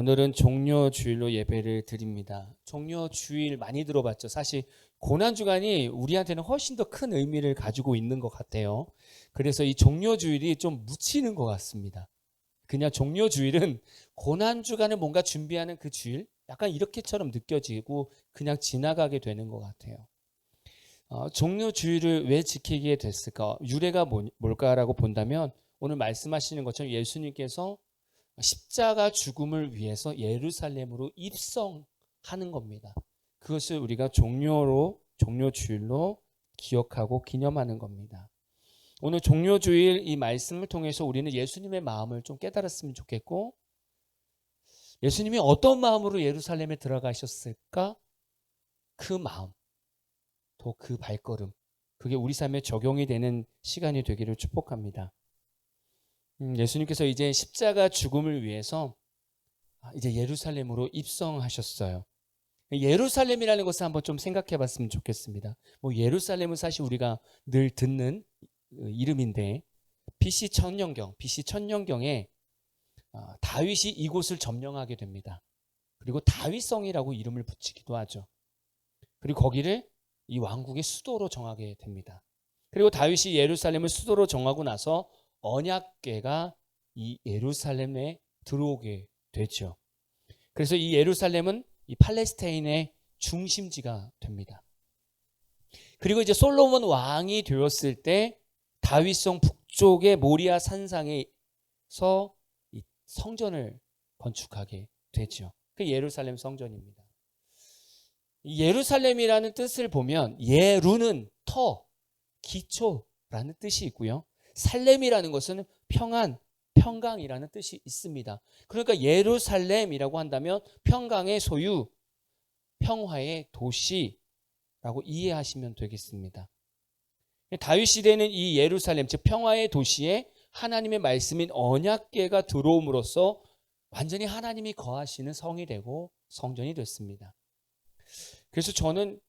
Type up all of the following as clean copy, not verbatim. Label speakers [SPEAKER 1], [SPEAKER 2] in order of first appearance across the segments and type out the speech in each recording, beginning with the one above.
[SPEAKER 1] 오늘은 종료주일로 예배를 드립니다. 종료주일 많이 들어봤죠. 사실 고난주간이 우리한테는 훨씬 더 큰 의미를 가지고 있는 것 같아요. 그래서 이 종료주일이 좀 묻히는 것 같습니다. 그냥 종료주일은 고난주간을 뭔가 준비하는 그 주일, 약간 이렇게처럼 느껴지고 그냥 지나가게 되는 것 같아요. 종료주일을 왜 지키게 됐을까? 유래가 뭘까라고 본다면 오늘 말씀하시는 것처럼 예수님께서 십자가 죽음을 위해서 예루살렘으로 입성하는 겁니다. 그것을 우리가 종료주일로 기억하고 기념하는 겁니다. 오늘 종료주일 이 말씀을 통해서 우리는 예수님의 마음을 좀 깨달았으면 좋겠고, 예수님이 어떤 마음으로 예루살렘에 들어가셨을까? 그 마음, 또 그 발걸음, 그게 우리 삶에 적용이 되는 시간이 되기를 축복합니다. 예수님께서 이제 십자가 죽음을 위해서 이제 예루살렘으로 입성하셨어요. 예루살렘이라는 것을 한번 좀 생각해 봤으면 좋겠습니다. 예루살렘은 사실 우리가 늘 듣는 이름인데 BC 천년경에 다윗이 이곳을 점령하게 됩니다. 그리고 다윗성이라고 이름을 붙이기도 하죠. 그리고 거기를 이 왕국의 수도로 정하게 됩니다. 그리고 다윗이 예루살렘을 수도로 정하고 나서 언약궤가 이 예루살렘에 들어오게 되죠. 그래서 이 예루살렘은 이 팔레스타인의 중심지가 됩니다. 그리고 이제 솔로몬 왕이 되었을 때 다윗성 북쪽의 모리아 산상에서 이 성전을 건축하게 되죠. 그 예루살렘 성전입니다. 예루살렘이라는 뜻을 보면 예루는 터, 기초라는 뜻이 있고요. 살렘이라는 것은 평안, 평강이라는 뜻이 있습니다. 그러니까 예루살렘이라고 한다면 평강의 소유, 평화의 도시라고 이해하시면 되겠습니다. 다윗 시대는 이 예루살렘, 즉 평화의 도시에 하나님의 말씀인 언약궤가 들어옴으로써 완전히 하나님이 거하시는 성이 되고 성전이 됐습니다. 그래서 저는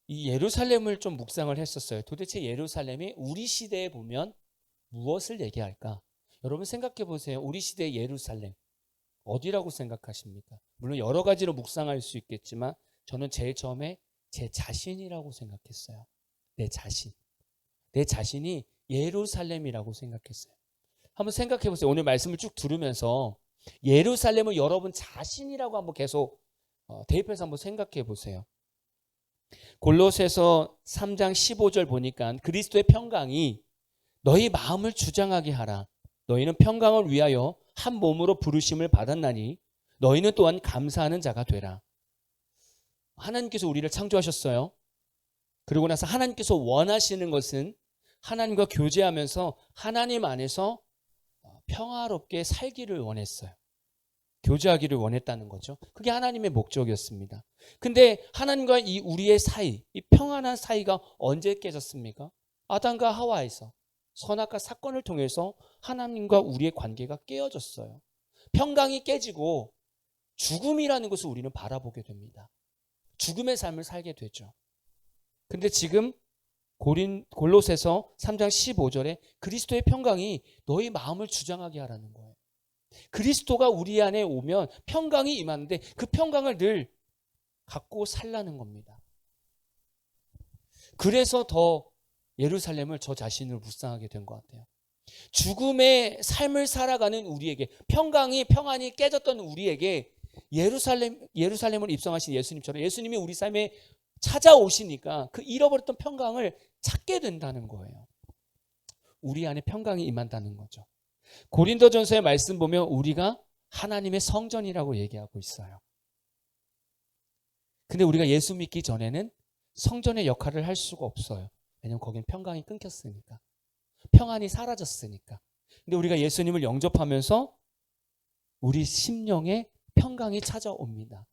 [SPEAKER 1] 이 예루살렘을 좀 묵상을 했었어요. 도대체 예루살렘이 우리 시대에 보면 무엇을 얘기할까? 여러분 생각해 보세요. 우리 시대의 예루살렘 어디라고 생각하십니까? 물론 여러 가지로 묵상할 수 있겠지만 저는 제일 처음에 제 자신이라고 생각했어요. 내 자신이 예루살렘이라고 생각했어요. 한번 생각해 보세요. 오늘 말씀을 쭉 들으면서 예루살렘을 여러분 자신이라고 한번 계속 대입해서 한번 생각해 보세요. 골로새서 3장 15절 보니까 그리스도의 평강이 너희 마음을 주장하게 하라. 너희는 평강을 위하여 한 몸으로 부르심을 받았나니 너희는 또한 감사하는 자가 되라. 하나님께서 우리를 창조하셨어요. 그리고 나서 하나님께서 원하시는 것은 하나님과 교제하면서 하나님 안에서 평화롭게 살기를 원했어요. 교제하기를 원했다는 거죠. 그게 하나님의 목적이었습니다. 근데 하나님과 이 우리의 사이, 이 평안한 사이가 언제 깨졌습니까? 아담과 하와에서 선악과 사건을 통해서 하나님과 우리의 관계가 깨어졌어요. 평강이 깨지고 죽음이라는 것을 우리는 바라보게 됩니다. 죽음의 삶을 살게 되죠. 근데 지금 골로새서 3장 15절에 그리스도의 평강이 너희 마음을 주장하게 하라는 거예요. 그리스도가 우리 안에 오면 평강이 임하는데 그 평강을 늘 갖고 살라는 겁니다. 그래서 더 예루살렘을 저 자신을 묵상하게 된 것 같아요. 죽음의 삶을 살아가는 우리에게 평안이 깨졌던 우리에게 예루살렘을 입성하신 예수님처럼 예수님이 우리 삶에 찾아오시니까 그 잃어버렸던 평강을 찾게 된다는 거예요. 우리 안에 평강이 임한다는 거죠. 고린도전서의 말씀 보면 우리가 하나님의 성전이라고 얘기하고 있어요. 근데 우리가 예수 믿기 전에는 성전의 역할을 할 수가 없어요. 왜냐하면 거기는 평강이 끊겼으니까. 평안이 사라졌으니까. 근데 우리가 예수님을 영접하면서 우리 심령에 평강이 찾아옵니다.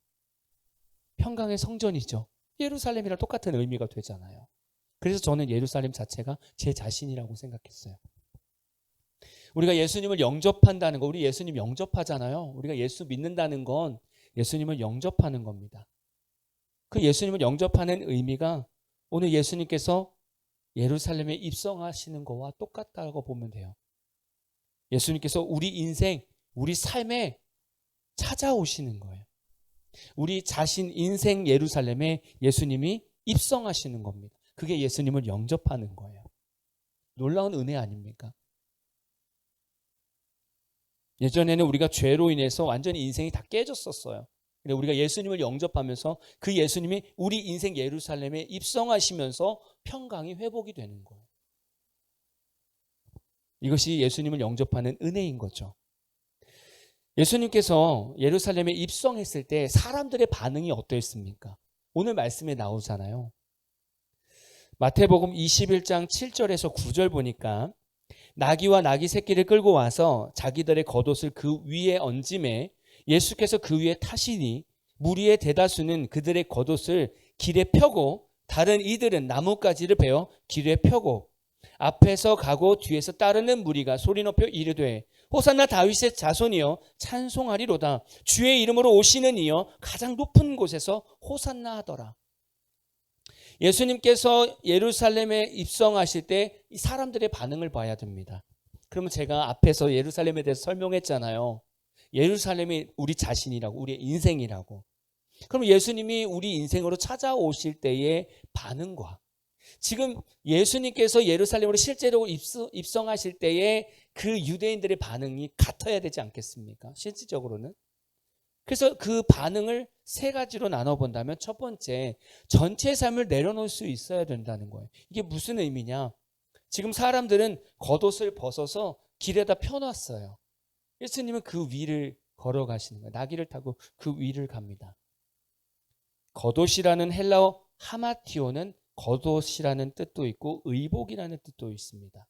[SPEAKER 1] 평강의 성전이죠. 예루살렘이랑 똑같은 의미가 되잖아요. 그래서 저는 예루살렘 자체가 제 자신이라고 생각했어요. 우리가 예수님을 영접한다는 거, 우리 예수님 영접하잖아요. 우리가 예수 믿는다는 건 예수님을 영접하는 겁니다. 그 예수님을 영접하는 의미가 오늘 예수님께서 예루살렘에 입성하시는 거와 똑같다고 보면 돼요. 예수님께서 우리 인생, 우리 삶에 찾아오시는 거예요. 우리 자신 인생 예루살렘에 예수님이 입성하시는 겁니다. 그게 예수님을 영접하는 거예요. 놀라운 은혜 아닙니까? 예전에는 우리가 죄로 인해서 완전히 인생이 다 깨졌었어요. 근데 우리가 예수님을 영접하면서 그 예수님이 우리 인생 예루살렘에 입성하시면서 평강이 회복이 되는 거예요. 이것이 예수님을 영접하는 은혜인 거죠. 예수님께서 예루살렘에 입성했을 때 사람들의 반응이 어떠했습니까? 오늘 말씀에 나오잖아요. 마태복음 21장 7절에서 9절 보니까 나귀와 나귀 새끼를 끌고 와서 자기들의 겉옷을 그 위에 얹음에 예수께서 그 위에 타시니 무리의 대다수는 그들의 겉옷을 길에 펴고 다른 이들은 나뭇가지를 베어 길에 펴고 앞에서 가고 뒤에서 따르는 무리가 소리 높여 이르되 호산나 다윗의 자손이여 찬송하리로다. 주의 이름으로 오시는 이여 가장 높은 곳에서 호산나 하더라. 예수님께서 예루살렘에 입성하실 때 이 사람들의 반응을 봐야 됩니다. 그러면 제가 앞에서 예루살렘에 대해서 설명했잖아요. 예루살렘이 우리 자신이라고, 우리의 인생이라고. 그럼 예수님이 우리 인생으로 찾아오실 때의 반응과 지금 예수님께서 예루살렘으로 실제로 입성하실 때의 그 유대인들의 반응이 같아야 되지 않겠습니까? 실질적으로는. 그래서 그 반응을 세 가지로 나눠본다면 첫 번째, 전체 삶을 내려놓을 수 있어야 된다는 거예요. 이게 무슨 의미냐? 지금 사람들은 겉옷을 벗어서 길에다 펴놨어요. 예수님은 그 위를 걸어가시는 거예요. 나귀를 타고 그 위를 갑니다. 겉옷이라는 헬라어 하마티오는 겉옷이라는 뜻도 있고 의복이라는 뜻도 있습니다.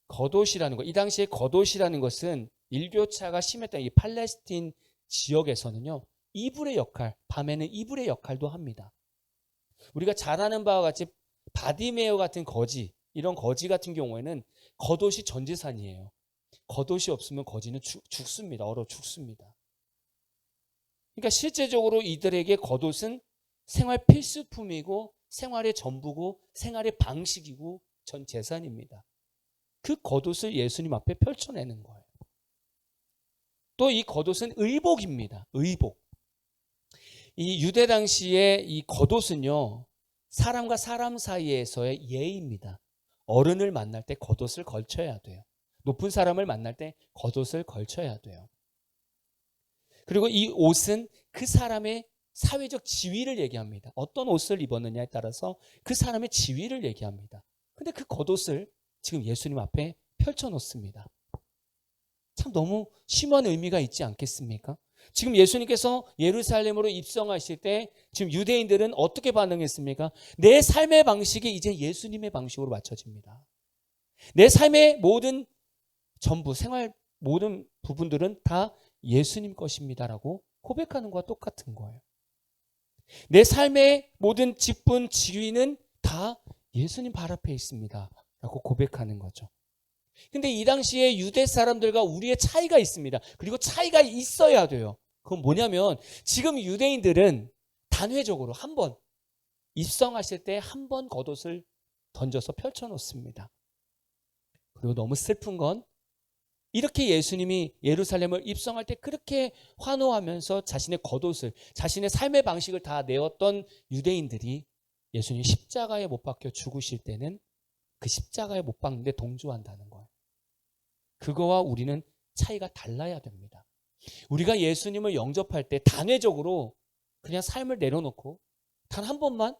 [SPEAKER 1] 겉옷이라는 것, 이 당시에 겉옷이라는 것은 일교차가 심했던 이 팔레스틴 지역에서는요, 이불의 역할, 밤에는 이불의 역할도 합니다. 우리가 잘 아는 바와 같이 바디메어 같은 거지, 이런 거지 같은 경우에는 겉옷이 전 재산이에요. 겉옷이 없으면 거지는 죽습니다. 얼어 죽습니다. 그러니까 실제적으로 이들에게 겉옷은 생활 필수품이고 생활의 전부고 생활의 방식이고 전 재산입니다. 그 겉옷을 예수님 앞에 펼쳐내는 거예요. 또 이 겉옷은 의복입니다. 의복. 이 유대 당시에 이 겉옷은요, 사람과 사람 사이에서의 예의입니다. 어른을 만날 때 겉옷을 걸쳐야 돼요. 높은 사람을 만날 때 겉옷을 걸쳐야 돼요. 그리고 이 옷은 그 사람의 사회적 지위를 얘기합니다. 어떤 옷을 입었느냐에 따라서 그 사람의 지위를 얘기합니다. 근데 그 겉옷을 지금 예수님 앞에 펼쳐놓습니다. 참 너무 심한 의미가 있지 않겠습니까? 지금 예수님께서 예루살렘으로 입성하실 때 지금 유대인들은 어떻게 반응했습니까? 내 삶의 방식이 이제 예수님의 방식으로 맞춰집니다. 내 삶의 모든 전부, 생활 모든 부분들은 다 예수님 것입니다라고 고백하는 것과 똑같은 거예요. 내 삶의 모든 직분, 지위는 다 예수님 발 앞에 있습니다 라고 고백하는 거죠. 근데 이 당시에 유대 사람들과 우리의 차이가 있습니다. 그리고 차이가 있어야 돼요. 그건 뭐냐면 지금 유대인들은 단회적으로 한 번 입성하실 때 한 번 겉옷을 던져서 펼쳐놓습니다. 그리고 너무 슬픈 건 이렇게 예수님이 예루살렘을 입성할 때 그렇게 환호하면서 자신의 겉옷을, 자신의 삶의 방식을 다 내었던 유대인들이 예수님 십자가에 못 박혀 죽으실 때는 그 십자가에 못 박는데 동조한다는 거예요. 그거와 우리는 차이가 달라야 됩니다. 우리가 예수님을 영접할 때 단회적으로 그냥 삶을 내려놓고 단 한 번만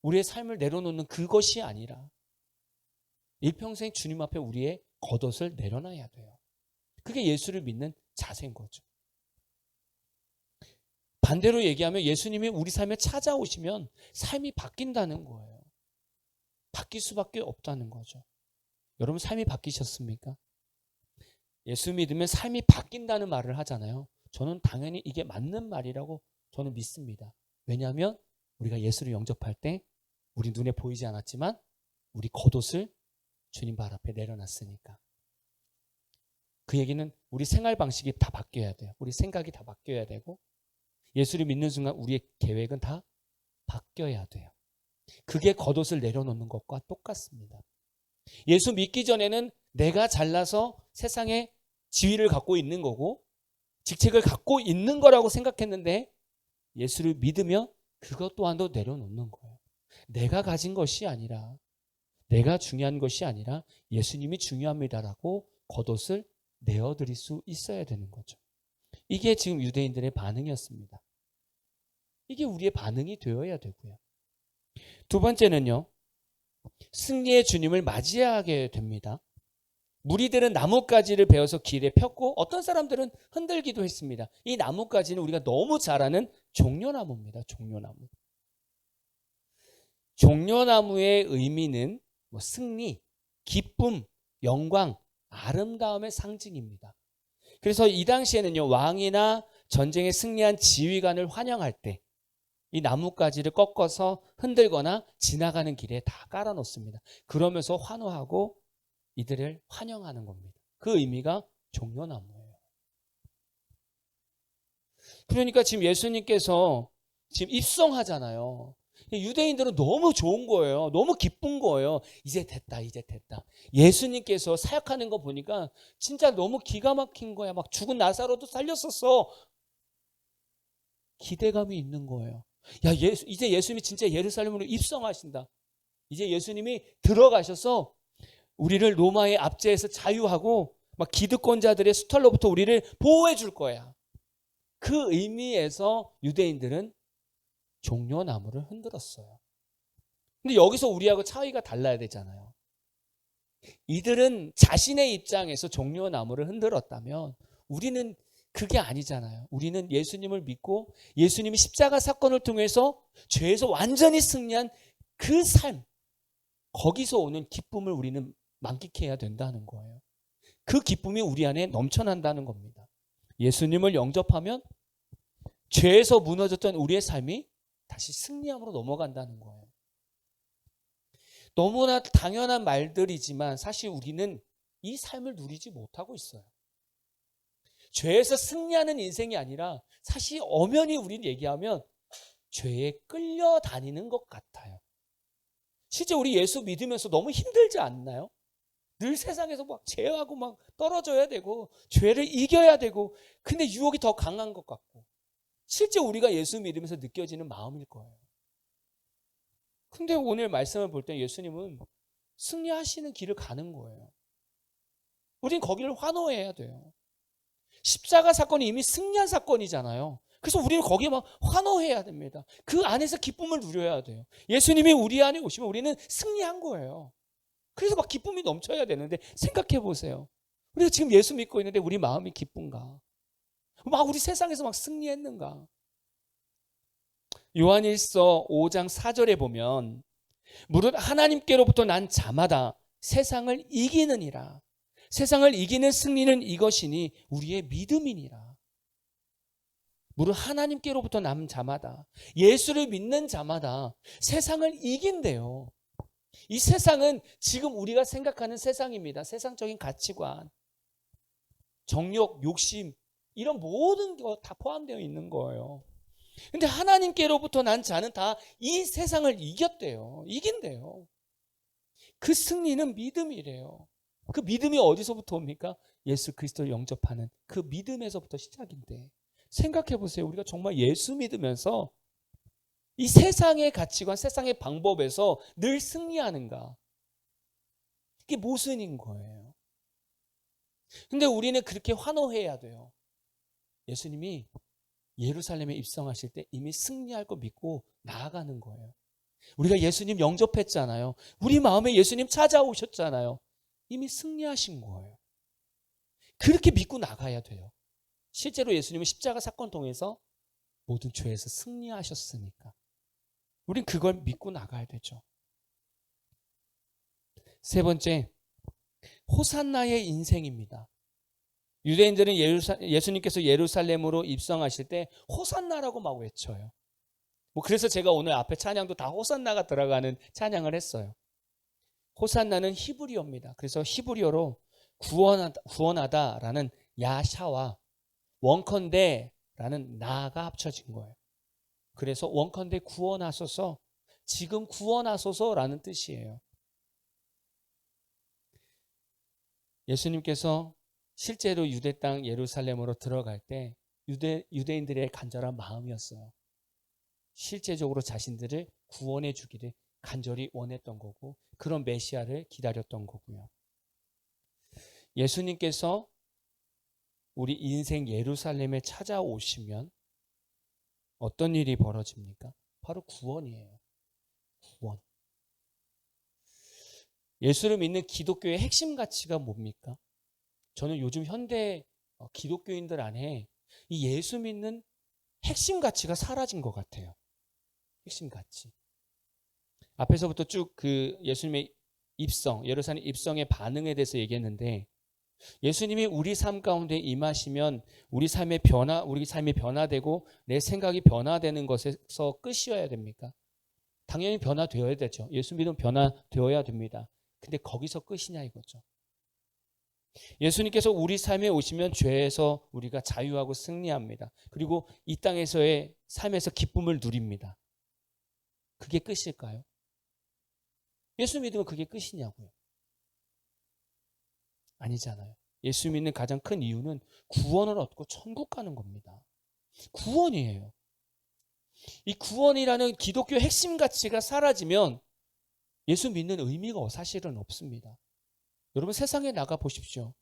[SPEAKER 1] 우리의 삶을 내려놓는 그것이 아니라 일평생 주님 앞에 우리의 겉옷을 내려놔야 돼요. 그게 예수를 믿는 자세인 거죠. 반대로 얘기하면 예수님이 우리 삶에 찾아오시면 삶이 바뀐다는 거예요. 바뀔 수밖에 없다는 거죠. 여러분 삶이 바뀌셨습니까? 예수 믿으면 삶이 바뀐다는 말을 하잖아요. 저는 당연히 이게 맞는 말이라고 저는 믿습니다. 왜냐하면 우리가 예수를 영접할 때 우리 눈에 보이지 않았지만 우리 겉옷을 주님 발 앞에 내려놨으니까. 그 얘기는 우리 생활 방식이 다 바뀌어야 돼요. 우리 생각이 다 바뀌어야 되고 예수를 믿는 순간 우리의 계획은 다 바뀌어야 돼요. 그게 겉옷을 내려놓는 것과 똑같습니다. 예수 믿기 전에는 내가 잘나서 세상에 지위를 갖고 있는 거고 직책을 갖고 있는 거라고 생각했는데 예수를 믿으면 그것 또한도 내려놓는 거예요. 내가 가진 것이 아니라, 내가 중요한 것이 아니라 예수님이 중요합니다라고 겉옷을 내어드릴 수 있어야 되는 거죠. 이게 지금 유대인들의 반응이었습니다. 이게 우리의 반응이 되어야 되고요. 두 번째는요, 승리의 주님을 맞이하게 됩니다. 무리들은 나뭇가지를 베어서 길에 폈고 어떤 사람들은 흔들기도 했습니다. 이 나뭇가지는 우리가 너무 잘 아는 종려나무입니다. 종려나무. 종려나무의 의미는 승리, 기쁨, 영광, 아름다움의 상징입니다. 그래서 이 당시에는요, 왕이나 전쟁에 승리한 지휘관을 환영할 때 이 나뭇가지를 꺾어서 흔들거나 지나가는 길에 다 깔아놓습니다. 그러면서 환호하고 이들을 환영하는 겁니다. 그 의미가 종려나무예요. 그러니까 지금 예수님께서 지금 입성하잖아요. 유대인들은 너무 좋은 거예요. 너무 기쁜 거예요. 이제 됐다, 이제 됐다. 예수님께서 사역하는 거 보니까 진짜 너무 기가 막힌 거야. 막 죽은 나사로도 살렸었어. 기대감이 있는 거예요. 야, 이제 예수님이 진짜 예루살렘으로 입성하신다. 이제 예수님이 들어가셔서 우리를 로마의 압제에서 자유하고 막 기득권자들의 수탈로부터 우리를 보호해 줄 거야. 그 의미에서 유대인들은 종려나무를 흔들었어요. 근데 여기서 우리하고 차이가 달라야 되잖아요. 이들은 자신의 입장에서 종려나무를 흔들었다면 우리는 그게 아니잖아요. 우리는 예수님을 믿고 예수님이 십자가 사건을 통해서 죄에서 완전히 승리한 그 삶, 거기서 오는 기쁨을 우리는 만끽해야 된다는 거예요. 그 기쁨이 우리 안에 넘쳐난다는 겁니다. 예수님을 영접하면 죄에서 무너졌던 우리의 삶이 다시 승리함으로 넘어간다는 거예요. 너무나 당연한 말들이지만 사실 우리는 이 삶을 누리지 못하고 있어요. 죄에서 승리하는 인생이 아니라 사실 엄연히 우리는 얘기하면 죄에 끌려다니는 것 같아요. 실제 우리 예수 믿으면서 너무 힘들지 않나요? 늘 세상에서 막 죄하고 막 떨어져야 되고 죄를 이겨야 되고 근데 유혹이 더 강한 것 같고 실제 우리가 예수 믿으면서 느껴지는 마음일 거예요. 근데 오늘 말씀을 볼 때 예수님은 승리하시는 길을 가는 거예요. 우린 거기를 환호해야 돼요. 십자가 사건이 이미 승리한 사건이잖아요. 그래서 우리는 거기에 막 환호해야 됩니다. 그 안에서 기쁨을 누려야 돼요. 예수님이 우리 안에 오시면 우리는 승리한 거예요. 그래서 막 기쁨이 넘쳐야 되는데 생각해 보세요. 우리가 지금 예수 믿고 있는데 우리 마음이 기쁜가? 막 우리 세상에서 막 승리했는가? 요한일서 5장 4절에 보면 무릇 하나님께로부터 난 자마다 세상을 이기느니라. 세상을 이기는 승리는 이것이니 우리의 믿음이니라. 무릇 하나님께로부터 난 자마다 예수를 믿는 자마다 세상을 이긴대요. 이 세상은 지금 우리가 생각하는 세상입니다. 세상적인 가치관, 정욕, 욕심 이런 모든 거 다 포함되어 있는 거예요. 근데 하나님께로부터 난 자는 다 이 세상을 이겼대요. 이긴대요. 그 승리는 믿음이래요. 그 믿음이 어디서부터 옵니까? 예수 그리스도를 영접하는 그 믿음에서부터 시작인데 생각해 보세요. 우리가 정말 예수 믿으면서 이 세상의 가치관, 세상의 방법에서 늘 승리하는가? 이게 모순인 거예요. 근데 우리는 그렇게 환호해야 돼요. 예수님이 예루살렘에 입성하실 때 이미 승리할 거 믿고 나아가는 거예요. 우리가 예수님 영접했잖아요. 우리 마음에 예수님 찾아오셨잖아요. 이미 승리하신 거예요. 그렇게 믿고 나가야 돼요. 실제로 예수님은 십자가 사건 통해서 모든 죄에서 승리하셨으니까 우린 그걸 믿고 나가야 되죠. 세 번째, 호산나의 인생입니다. 유대인들은 예수님께서 예루살렘으로 입성하실 때 호산나라고 막 외쳐요. 그래서 제가 오늘 앞에 찬양도 다 호산나가 들어가는 찬양을 했어요. 호산나는 히브리어입니다. 그래서 히브리어로 구원하다라는 야샤와 원컨대라는 나가 합쳐진 거예요. 그래서 원컨대 구원하소서, 지금 구원하소서라는 뜻이에요. 예수님께서 실제로 유대 땅 예루살렘으로 들어갈 때 유대인들의 간절한 마음이었어요. 실제적으로 자신들을 구원해 주기를 간절히 원했던 거고 그런 메시아를 기다렸던 거고요. 예수님께서 우리 인생 예루살렘에 찾아오시면 어떤 일이 벌어집니까? 바로 구원이에요. 구원. 예수를 믿는 기독교의 핵심 가치가 뭡니까? 저는 요즘 현대 기독교인들 안에 이 예수 믿는 핵심 가치가 사라진 것 같아요. 핵심 가치. 앞에서부터 쭉 그 예수님의 입성, 예루살렘 입성의 반응에 대해서 얘기했는데 예수님이 우리 삶 가운데 임하시면 우리 삶이 변화되고 내 생각이 변화되는 것에서 끝이어야 됩니까? 당연히 변화되어야 되죠. 예수 믿으면 변화되어야 됩니다. 근데 거기서 끝이냐 이거죠. 예수님께서 우리 삶에 오시면 죄에서 우리가 자유하고 승리합니다. 그리고 이 땅에서의 삶에서 기쁨을 누립니다. 그게 끝일까요? 예수 믿으면 그게 끝이냐고요? 아니잖아요. 예수 믿는 가장 큰 이유는 구원을 얻고 천국 가는 겁니다. 구원이에요. 이 구원이라는 기독교 핵심 가치가 사라지면 예수 믿는 의미가 사실은 없습니다. 여러분 세상에 나가 보십시오.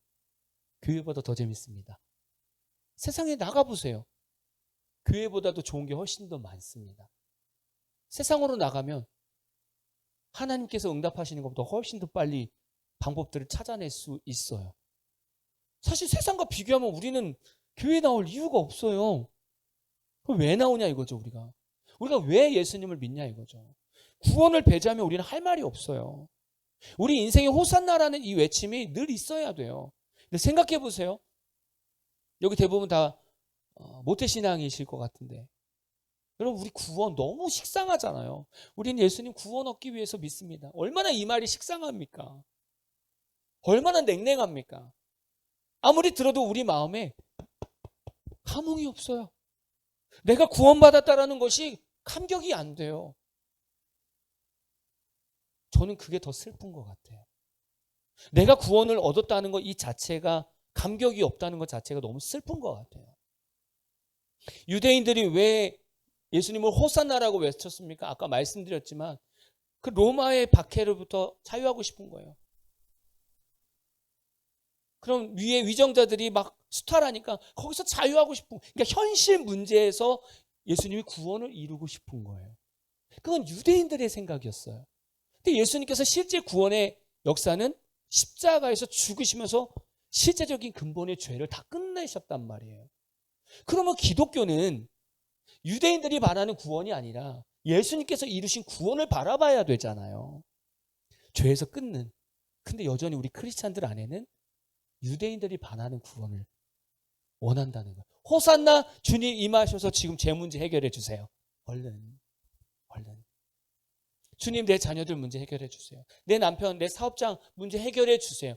[SPEAKER 1] 교회보다 더 재밌습니다. 세상에 나가 보세요. 교회보다도 좋은 게 훨씬 더 많습니다. 세상으로 나가면 하나님께서 응답하시는 것보다 훨씬 더 빨리 방법들을 찾아낼 수 있어요. 사실 세상과 비교하면 우리는 교회 나올 이유가 없어요. 그럼 왜 나오냐 이거죠, 우리가. 우리가 왜 예수님을 믿냐 이거죠. 구원을 배제하면 우리는 할 말이 없어요. 우리 인생에 호산나라는 이 외침이 늘 있어야 돼요. 근데 생각해 보세요. 여기 대부분 다 모태신앙이실 것 같은데 여러분 우리 구원 너무 식상하잖아요. 우리는 예수님 구원 얻기 위해서 믿습니다. 얼마나 이 말이 식상합니까? 얼마나 냉랭합니까? 아무리 들어도 우리 마음에 감흥이 없어요. 내가 구원받았다라는 것이 감격이 안 돼요. 저는 그게 더 슬픈 것 같아요. 내가 구원을 얻었다는 것 이 자체가 감격이 없다는 것 자체가 너무 슬픈 것 같아요. 유대인들이 왜 예수님을 호산나라고 외쳤습니까? 아까 말씀드렸지만 그 로마의 박해로부터 자유하고 싶은 거예요. 그럼 위에 위정자들이 막 수탈하니까 거기서 자유하고 싶은 거예요. 그러니까 현실 문제에서 예수님이 구원을 이루고 싶은 거예요. 그건 유대인들의 생각이었어요. 근데 예수님께서 실제 구원의 역사는 십자가에서 죽으시면서 실제적인 근본의 죄를 다 끝내셨단 말이에요. 그러면 기독교는 유대인들이 바라는 구원이 아니라 예수님께서 이루신 구원을 바라봐야 되잖아요. 죄에서 끊는. 근데 여전히 우리 크리스찬들 안에는 유대인들이 바라는 구원을 원한다는 거예요. 호산나 주님 임하셔서 지금 제 문제 해결해 주세요. 얼른. 주님 내 자녀들 문제 해결해 주세요. 내 남편, 내 사업장 문제 해결해 주세요.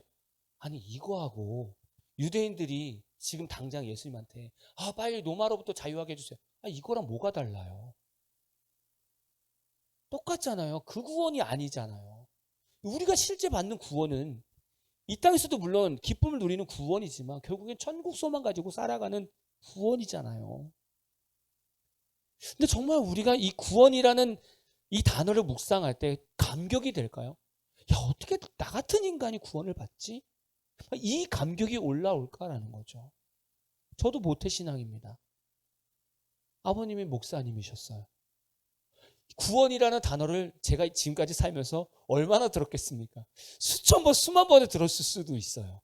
[SPEAKER 1] 아니 이거하고 유대인들이 지금 당장 예수님한테 빨리 로마로부터 자유하게 해주세요. 이거랑 뭐가 달라요? 똑같잖아요. 그 구원이 아니잖아요. 우리가 실제 받는 구원은 이 땅에서도 물론 기쁨을 누리는 구원이지만 결국엔 천국 소망 가지고 살아가는 구원이잖아요. 근데 정말 우리가 이 구원이라는 이 단어를 묵상할 때 감격이 될까요? 야, 어떻게 나 같은 인간이 구원을 받지? 이 감격이 올라올까라는 거죠. 저도 모태신앙입니다. 아버님이 목사님이셨어요. 구원이라는 단어를 제가 지금까지 살면서 얼마나 들었겠습니까? 수천 번, 수만 번을 들었을 수도 있어요.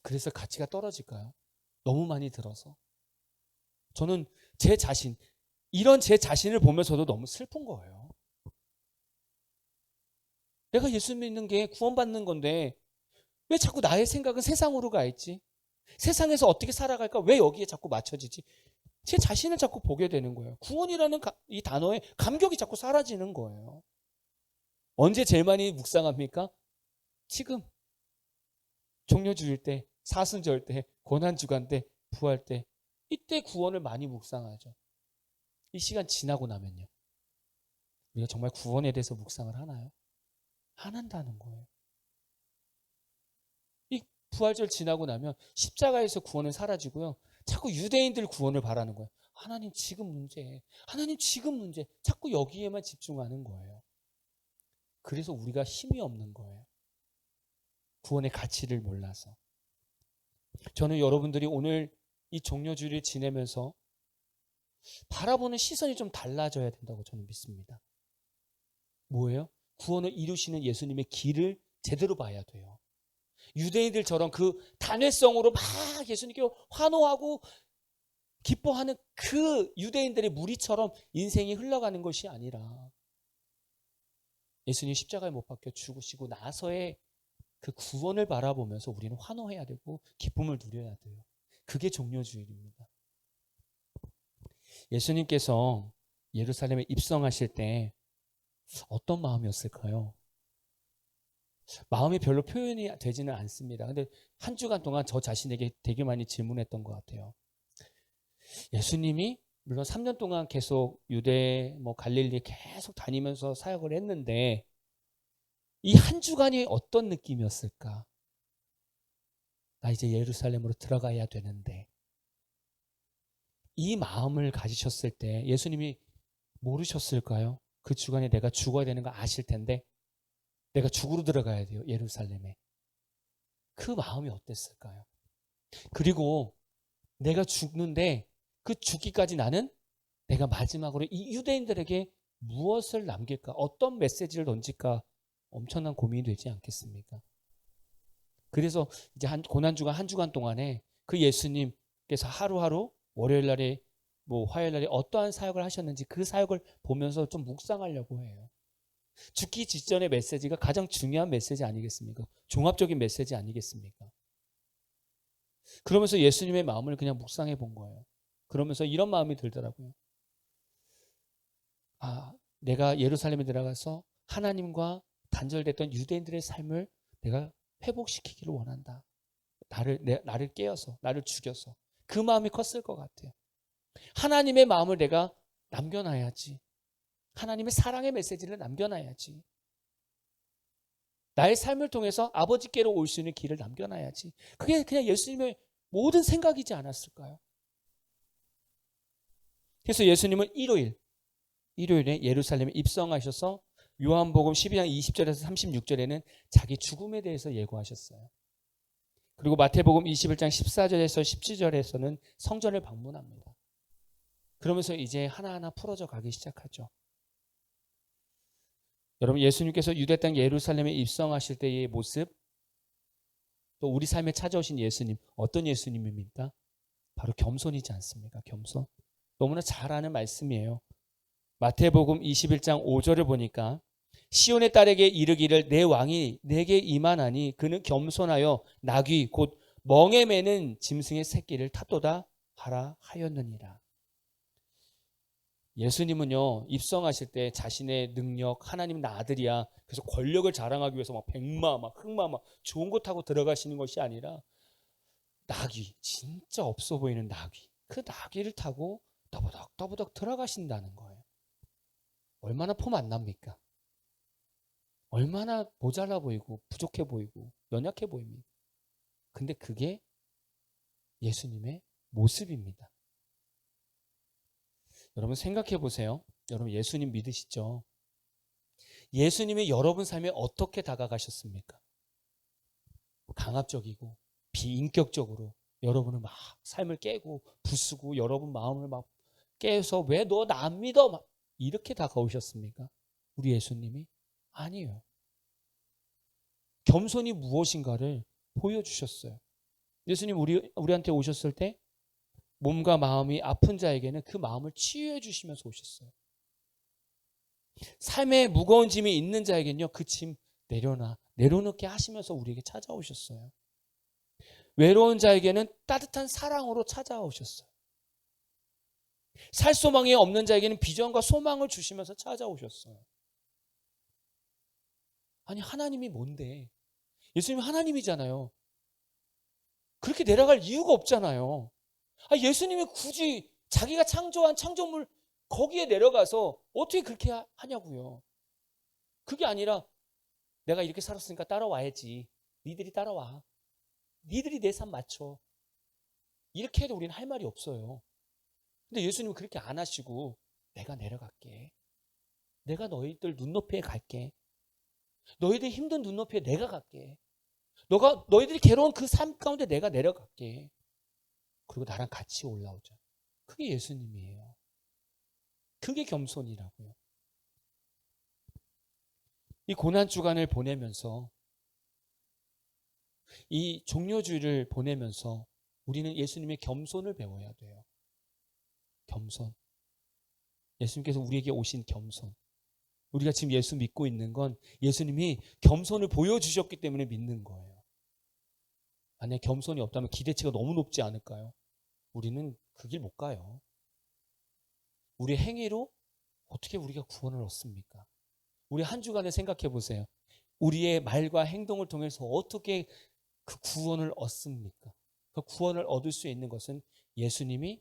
[SPEAKER 1] 그래서 가치가 떨어질까요? 너무 많이 들어서. 저는 제 자신, 이런 제 자신을 보면서도 너무 슬픈 거예요. 내가 예수 믿는 게 구원받는 건데 왜 자꾸 나의 생각은 세상으로 가 있지? 세상에서 어떻게 살아갈까? 왜 여기에 자꾸 맞춰지지? 제 자신을 자꾸 보게 되는 거예요. 구원이라는 이 단어에 감격이 자꾸 사라지는 거예요. 언제 제일 많이 묵상합니까? 지금. 종려주일 때, 사순절 때, 고난주간 때, 부활 때 이때 구원을 많이 묵상하죠. 이 시간 지나고 나면요. 우리가 정말 구원에 대해서 묵상을 하나요? 안 한다는 거예요. 부활절 지나고 나면 십자가에서 구원은 사라지고요. 자꾸 유대인들 구원을 바라는 거예요. 하나님 지금 문제, 하나님 지금 문제, 자꾸 여기에만 집중하는 거예요. 그래서 우리가 힘이 없는 거예요. 구원의 가치를 몰라서. 저는 여러분들이 오늘 이 종료주일을 지내면서 바라보는 시선이 좀 달라져야 된다고 저는 믿습니다. 뭐예요? 구원을 이루시는 예수님의 길을 제대로 봐야 돼요. 유대인들처럼 그 단회성으로 막 예수님께 환호하고 기뻐하는 그 유대인들의 무리처럼 인생이 흘러가는 것이 아니라 예수님 십자가에 못 박혀 죽으시고 나서의 그 구원을 바라보면서 우리는 환호해야 되고 기쁨을 누려야 돼요. 그게 종료주일입니다. 예수님께서 예루살렘에 입성하실 때 어떤 마음이었을까요? 마음이 별로 표현이 되지는 않습니다. 근데 한 주간 동안 저 자신에게 되게 많이 질문했던 것 같아요. 예수님이 물론 3년 동안 계속 유대, 갈릴리 계속 다니면서 사역을 했는데 이 한 주간이 어떤 느낌이었을까? 나 이제 예루살렘으로 들어가야 되는데. 이 마음을 가지셨을 때 예수님이 모르셨을까요? 그 주간에 내가 죽어야 되는 거 아실 텐데 내가 죽으러 들어가야 돼요, 예루살렘에. 그 마음이 어땠을까요? 그리고 내가 죽는데 그 죽기까지 나는 내가 마지막으로 이 유대인들에게 무엇을 남길까? 어떤 메시지를 던질까? 엄청난 고민이 되지 않겠습니까? 그래서 이제 고난주간 한 주간 동안에 그 예수님께서 하루하루 월요일 날에 화요일 날에 어떠한 사역을 하셨는지 그 사역을 보면서 좀 묵상하려고 해요. 죽기 직전의 메시지가 가장 중요한 메시지 아니겠습니까? 종합적인 메시지 아니겠습니까? 그러면서 예수님의 마음을 그냥 묵상해 본 거예요. 그러면서 이런 마음이 들더라고요. 내가 예루살렘에 들어가서 하나님과 단절됐던 유대인들의 삶을 내가 회복시키기를 원한다. 나를 깨어서, 나를 죽여서. 그 마음이 컸을 것 같아요. 하나님의 마음을 내가 남겨놔야지. 하나님의 사랑의 메시지를 남겨놔야지. 나의 삶을 통해서 아버지께로 올 수 있는 길을 남겨놔야지. 그게 그냥 예수님의 모든 생각이지 않았을까요? 그래서 예수님은 일요일에 예루살렘에 입성하셔서 요한복음 12장 20절에서 36절에는 자기 죽음에 대해서 예고하셨어요. 그리고 마태복음 21장 14절에서 17절에서는 성전을 방문합니다. 그러면서 이제 하나하나 풀어져 가기 시작하죠. 여러분, 예수님께서 유대 땅 예루살렘에 입성하실 때의 모습, 또 우리 삶에 찾아오신 예수님, 어떤 예수님입니까? 바로 겸손이지 않습니까? 겸손. 너무나 잘 아는 말씀이에요. 마태복음 21장 5절을 보니까 시온의 딸에게 이르기를 내 왕이 내게 임하나니 그는 겸손하여 나귀 곧 멍에 매는 짐승의 새끼를 탓도다 하라 하였느니라. 예수님은요, 입성하실 때 자신의 능력, 하나님 나 아들이야. 그래서 권력을 자랑하기 위해서 백마, 흑마, 좋은 거 타고 들어가시는 것이 아니라 나귀, 진짜 없어 보이는 나귀. 그 나귀를 타고 더부덕 들어가신다는 거예요. 얼마나 폼 안 납니까? 얼마나 모자라 보이고 부족해 보이고 연약해 보입니다. 근데 그게 예수님의 모습입니다. 여러분 생각해 보세요. 여러분 예수님 믿으시죠? 예수님이 여러분 삶에 어떻게 다가가셨습니까? 강압적이고 비인격적으로 여러분을 막 삶을 깨고 부수고 여러분 마음을 막 깨서 왜 너 나 안 믿어? 막 이렇게 다가오셨습니까? 우리 예수님이? 아니에요. 겸손이 무엇인가를 보여주셨어요. 예수님 우리한테 오셨을 때 몸과 마음이 아픈 자에게는 그 마음을 치유해 주시면서 오셨어요. 삶에 무거운 짐이 있는 자에게는요, 그 짐 내려놓게 하시면서 우리에게 찾아오셨어요. 외로운 자에게는 따뜻한 사랑으로 찾아오셨어요. 살 소망이 없는 자에게는 비전과 소망을 주시면서 찾아오셨어요. 아니 하나님이 뭔데? 예수님이 하나님이잖아요. 그렇게 내려갈 이유가 없잖아요. 예수님이 굳이 자기가 창조한 창조물 거기에 내려가서 어떻게 그렇게 하냐고요. 그게 아니라 내가 이렇게 살았으니까 따라와야지. 니들이 따라와. 니들이 내 삶 맞춰. 이렇게 해도 우리는 할 말이 없어요. 근데 예수님은 그렇게 안 하시고 내가 내려갈게. 내가 너희들 눈높이에 갈게. 너희들 힘든 눈높이에 내가 갈게. 너희들이 괴로운 그 삶 가운데 내가 내려갈게. 그리고 나랑 같이 올라오자. 그게 예수님이에요. 그게 겸손이라고요. 이 고난주간을 보내면서 이 종료주일을 보내면서 우리는 예수님의 겸손을 배워야 돼요. 겸손. 예수님께서 우리에게 오신 겸손. 우리가 지금 예수 믿고 있는 건 예수님이 겸손을 보여주셨기 때문에 믿는 거예요. 만약에 겸손이 없다면 기대치가 너무 높지 않을까요? 우리는 그 길 못 가요. 우리의 행위로 어떻게 우리가 구원을 얻습니까? 우리 한 주간을 생각해 보세요. 우리의 말과 행동을 통해서 어떻게 그 구원을 얻습니까? 그 구원을 얻을 수 있는 것은 예수님이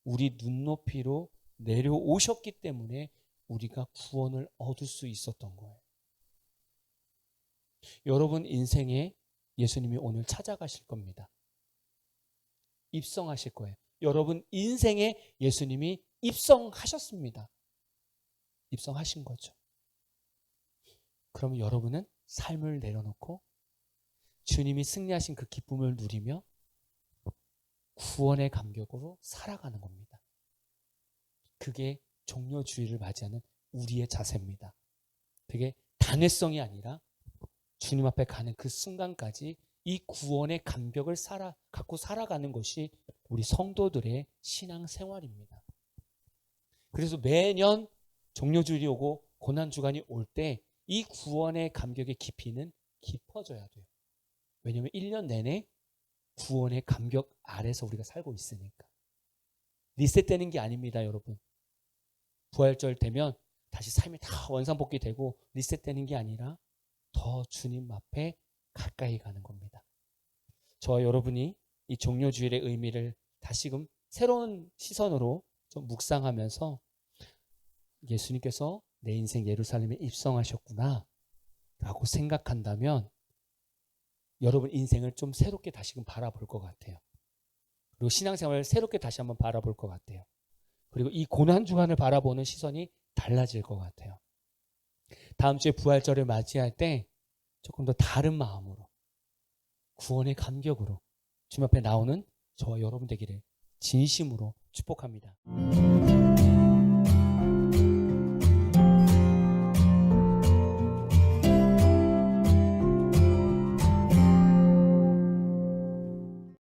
[SPEAKER 1] 우리 눈높이로 내려오셨기 때문에 우리가 구원을 얻을 수 있었던 거예요. 여러분 인생에 예수님이 오늘 찾아가실 겁니다. 입성하실 거예요. 여러분 인생에 예수님이 입성하셨습니다. 입성하신 거죠. 그러면 여러분은 삶을 내려놓고 주님이 승리하신 그 기쁨을 누리며 구원의 감격으로 살아가는 겁니다. 그게 종료주일을 맞이하는 우리의 자세입니다. 되게 단회성이 아니라 주님 앞에 가는 그 순간까지 이 구원의 감격을 갖고 살아가는 것이 우리 성도들의 신앙생활입니다. 그래서 매년 종료주일이 오고 고난주간이 올 때 이 구원의 감격의 깊이는 깊어져야 돼요. 왜냐하면 1년 내내 구원의 감격 아래서 우리가 살고 있으니까. 리셋되는 게 아닙니다, 여러분. 부활절 되면 다시 삶이 다 원상복귀되고 리셋되는 게 아니라 더 주님 앞에 가까이 가는 겁니다. 저와 여러분이 이 종료주일의 의미를 다시금 새로운 시선으로 좀 묵상하면서 예수님께서 내 인생 예루살렘에 입성하셨구나 라고 생각한다면 여러분 인생을 좀 새롭게 다시금 바라볼 것 같아요. 그리고 신앙생활을 새롭게 다시 한번 바라볼 것 같아요. 그리고 이 고난주간을 바라보는 시선이 달라질 것 같아요. 다음 주에 부활절을 맞이할 때 조금 더 다른 마음으로 구원의 감격으로 주님 앞에 나오는 저와 여러분 되기를 진심으로 축복합니다.